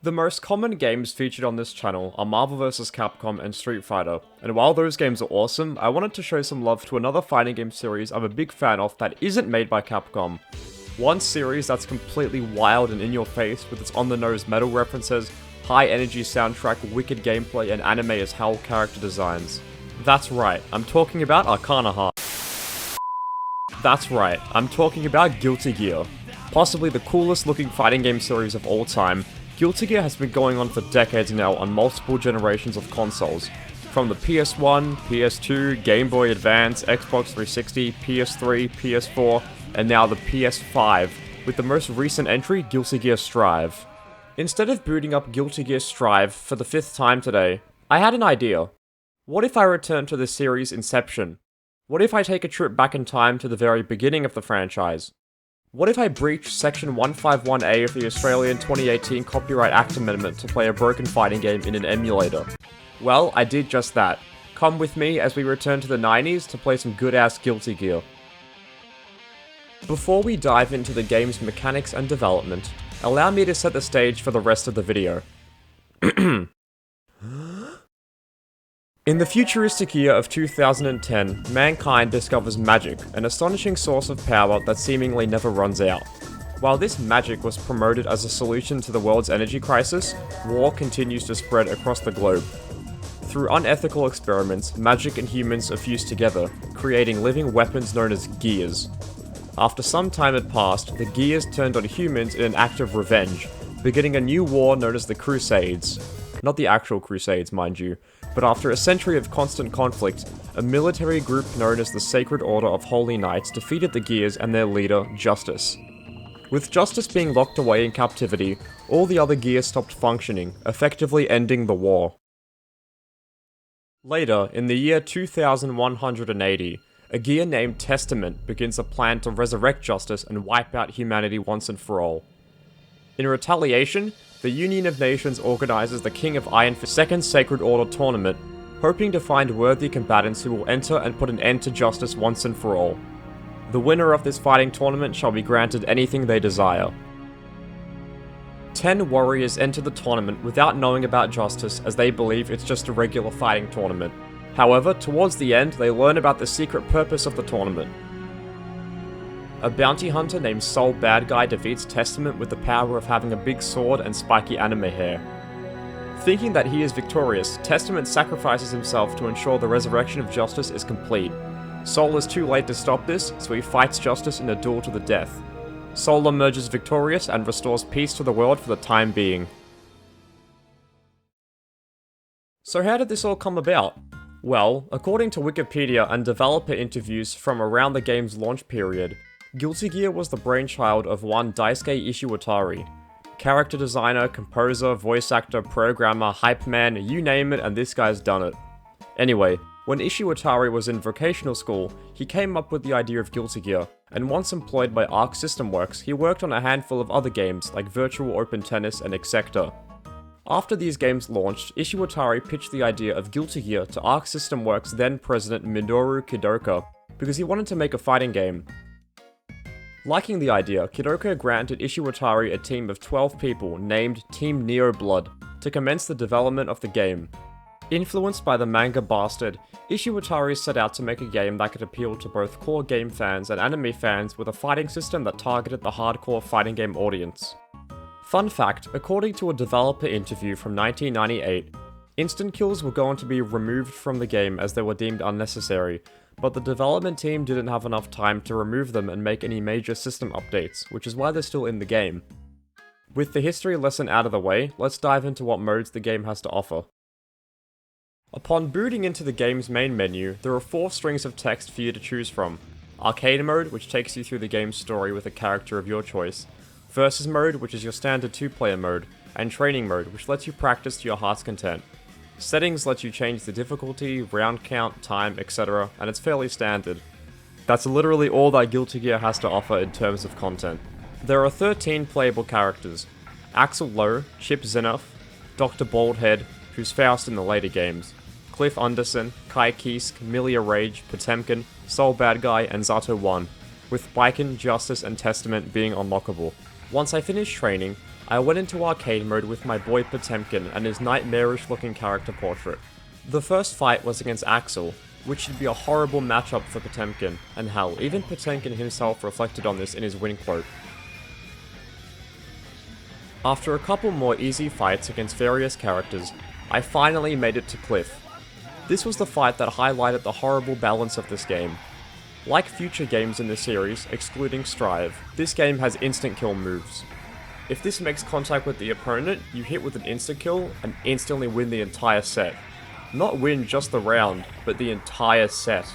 The most common games featured on this channel are Marvel vs. Capcom and Street Fighter, and while those games are awesome, I wanted to show some love to another fighting game series I'm a big fan of that isn't made by Capcom. One series that's completely wild and in your face with its on-the-nose metal references, high-energy soundtrack, wicked gameplay, and anime as hell character designs. That's right, I'm talking about Arcana Heart. That's right, I'm talking about Guilty Gear. Possibly the coolest looking fighting game series of all time, Guilty Gear has been going on for decades now on multiple generations of consoles. From the PS1, PS2, Game Boy Advance, Xbox 360, PS3, PS4, and now the PS5, with the most recent entry, Guilty Gear Strive. Instead of booting up Guilty Gear Strive for the 5th time today, I had an idea. What if I return to the series' inception? What if I take a trip back in time to the very beginning of the franchise? What if I breach Section 151A of the Australian 2018 Copyright Act Amendment to play a broken fighting game in an emulator? Well, I did just that. Come with me as we return to the 90s to play some good-ass Guilty Gear. Before we dive into the game's mechanics and development, allow me to set the stage for the rest of the video. In the futuristic year of 2010, mankind discovers magic, an astonishing source of power that seemingly never runs out. While this magic was promoted as a solution to the world's energy crisis, war continues to spread across the globe. Through unethical experiments, magic and humans are fused together, creating living weapons known as gears. After some time had passed, the gears turned on humans in an act of revenge, beginning a new war known as the Crusades. Not the actual Crusades, mind you, but after a century of constant conflict, a military group known as the Sacred Order of Holy Knights defeated the Gears and their leader, Justice. With Justice being locked away in captivity, all the other Gears stopped functioning, effectively ending the war. Later, in the year 2180, a Gear named Testament begins a plan to resurrect Justice and wipe out humanity once and for all. In retaliation, the Union of Nations organizes the King of Iron Fist's second Sacred Order tournament, hoping to find worthy combatants who will enter and put an end to Justice once and for all. The winner of this fighting tournament shall be granted anything they desire. 10 warriors enter the tournament without knowing about Justice, as they believe it's just a regular fighting tournament. However, towards the end, they learn about the secret purpose of the tournament. A bounty hunter named Soul Bad Guy defeats Testament with the power of having a big sword and spiky anime hair. Thinking that he is victorious, Testament sacrifices himself to ensure the resurrection of Justice is complete. Soul is too late to stop this, so he fights Justice in a duel to the death. Soul emerges victorious and restores peace to the world for the time being. So how did this all come about? Well, according to Wikipedia and developer interviews from around the game's launch period, Guilty Gear was the brainchild of one Daisuke Ishiwatari. Character designer, composer, voice actor, programmer, hype man, you name it, and this guy's done it. Anyway, when Ishiwatari was in vocational school, he came up with the idea of Guilty Gear, and once employed by Arc System Works, he worked on a handful of other games like Virtual Open Tennis and Exacta. After these games launched, Ishiwatari pitched the idea of Guilty Gear to Arc System Works' then president Minoru Kidoka, because he wanted to make a fighting game. Liking the idea, Kidoka granted Ishiwatari a team of 12 people named Team Neo Blood to commence the development of the game. Influenced by the manga Bastard, Ishiwatari set out to make a game that could appeal to both core game fans and anime fans with a fighting system that targeted the hardcore fighting game audience. Fun fact, according to a developer interview from 1998, instant kills were going to be removed from the game as they were deemed unnecessary, but the development team didn't have enough time to remove them and make any major system updates, which is why they're still in the game. With the history lesson out of the way, let's dive into what modes the game has to offer. Upon booting into the game's main menu, there are 4 strings of text for you to choose from. Arcade mode, which takes you through the game's story with a character of your choice. Versus mode, which is your standard 2-player mode. And training mode, which lets you practice to your heart's content. Settings let you change the difficulty, round count, time, etc., and it's fairly standard. That's literally all that Guilty Gear has to offer in terms of content. There are 13 playable characters: Axel Lowe, Chip Zinoff, Dr. Baldhead, who's Faust in the later games, Cliff Anderson, Kai Kiesk, Milia Rage, Potemkin, Soul Bad Guy, and Zato 1, with Biken, Justice, and Testament being unlockable. Once I finished training, I went into arcade mode with my boy Potemkin and his nightmarish looking character portrait. The first fight was against Axel, which should be a horrible matchup for Potemkin, and hell, even Potemkin himself reflected on this in his win quote. After a couple more easy fights against various characters, I finally made it to Cliff. This was the fight that highlighted the horrible balance of this game. Like future games in the series, excluding Strive, this game has instant kill moves. If this makes contact with the opponent, you hit with an instant kill and instantly win the entire set. Not win just the round, but the entire set.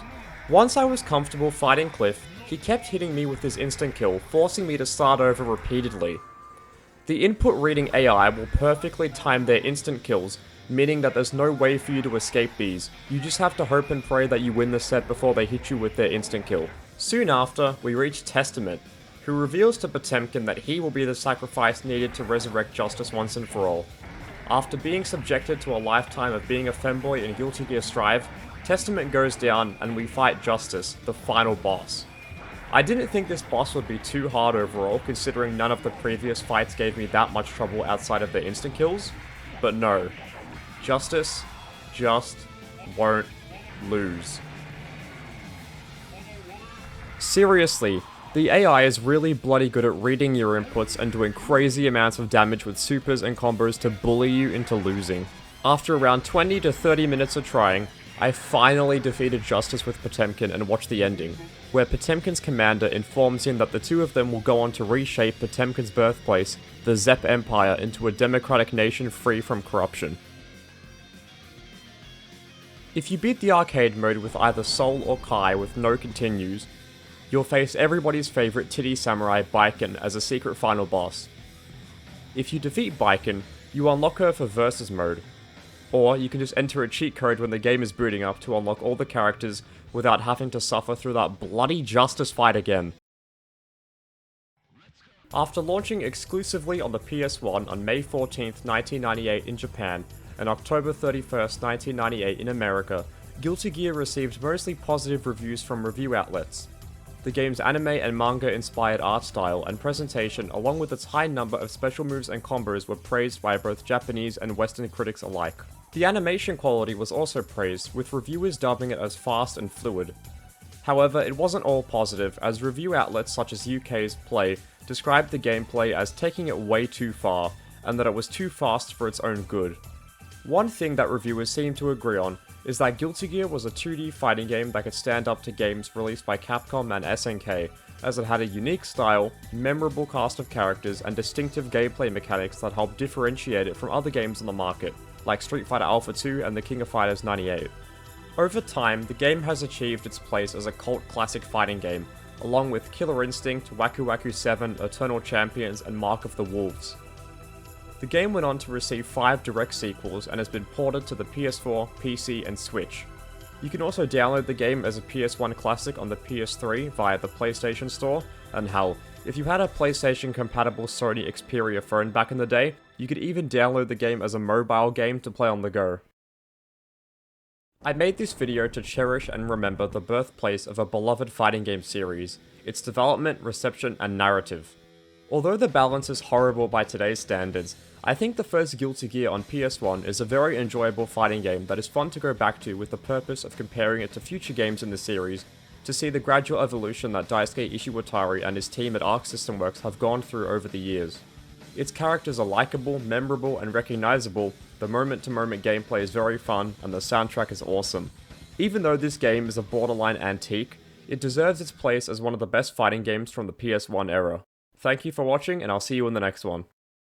Once I was comfortable fighting Cliff, he kept hitting me with his instant kill, forcing me to start over repeatedly. The input reading AI will perfectly time their instant kills, meaning that there's no way for you to escape these. You just have to hope and pray that you win the set before they hit you with their instant kill. Soon after, we reach Testament, who reveals to Potemkin that he will be the sacrifice needed to resurrect Justice once and for all. After being subjected to a lifetime of being a femboy in Guilty Gear Strive, Testament goes down and we fight Justice, the final boss. I didn't think this boss would be too hard overall, considering none of the previous fights gave me that much trouble outside of the instant kills, but no. Justice just won't lose. Seriously, the AI is really bloody good at reading your inputs and doing crazy amounts of damage with supers and combos to bully you into losing. After around 20 to 30 minutes of trying, I finally defeated Justice with Potemkin and watched the ending, where Potemkin's commander informs him that the two of them will go on to reshape Potemkin's birthplace, the Zep Empire, into a democratic nation free from corruption. If you beat the arcade mode with either Sol or Kai with no continues, you'll face everybody's favourite titty samurai Baiken as a secret final boss. If you defeat Baiken, you unlock her for Versus mode, or you can just enter a cheat code when the game is booting up to unlock all the characters without having to suffer through that bloody Justice fight again. After launching exclusively on the PS1 on May 14th, 1998 in Japan, and October 31st, 1998 in America, Guilty Gear received mostly positive reviews from review outlets. The game's anime and manga-inspired art style and presentation, along with its high number of special moves and combos, were praised by both Japanese and Western critics alike. The animation quality was also praised, with reviewers dubbing it as fast and fluid. However, it wasn't all positive, as review outlets such as UK's Play described the gameplay as taking it way too far, and that it was too fast for its own good. One thing that reviewers seem to agree on is that Guilty Gear was a 2D fighting game that could stand up to games released by Capcom and SNK, as it had a unique style, memorable cast of characters, and distinctive gameplay mechanics that helped differentiate it from other games on the market, like Street Fighter Alpha 2 and the King of Fighters 98. Over time, the game has achieved its place as a cult classic fighting game, along with Killer Instinct, Waku Waku 7, Eternal Champions, and Mark of the Wolves. The game went on to receive 5 direct sequels and has been ported to the PS4, PC, and Switch. You can also download the game as a PS1 classic on the PS3 via the PlayStation Store, and hell, if you had a PlayStation-compatible Sony Xperia phone back in the day, you could even download the game as a mobile game to play on the go. I made this video to cherish and remember the birthplace of a beloved fighting game series, its development, reception, and narrative. Although the balance is horrible by today's standards, I think the first Guilty Gear on PS1 is a very enjoyable fighting game that is fun to go back to with the purpose of comparing it to future games in the series, to see the gradual evolution that Daisuke Ishiwatari and his team at Arc System Works have gone through over the years. Its characters are likable, memorable, and recognizable, the moment-to-moment gameplay is very fun, and the soundtrack is awesome. Even though this game is a borderline antique, it deserves its place as one of the best fighting games from the PS1 era. Thank you for watching, and I'll see you in the next one.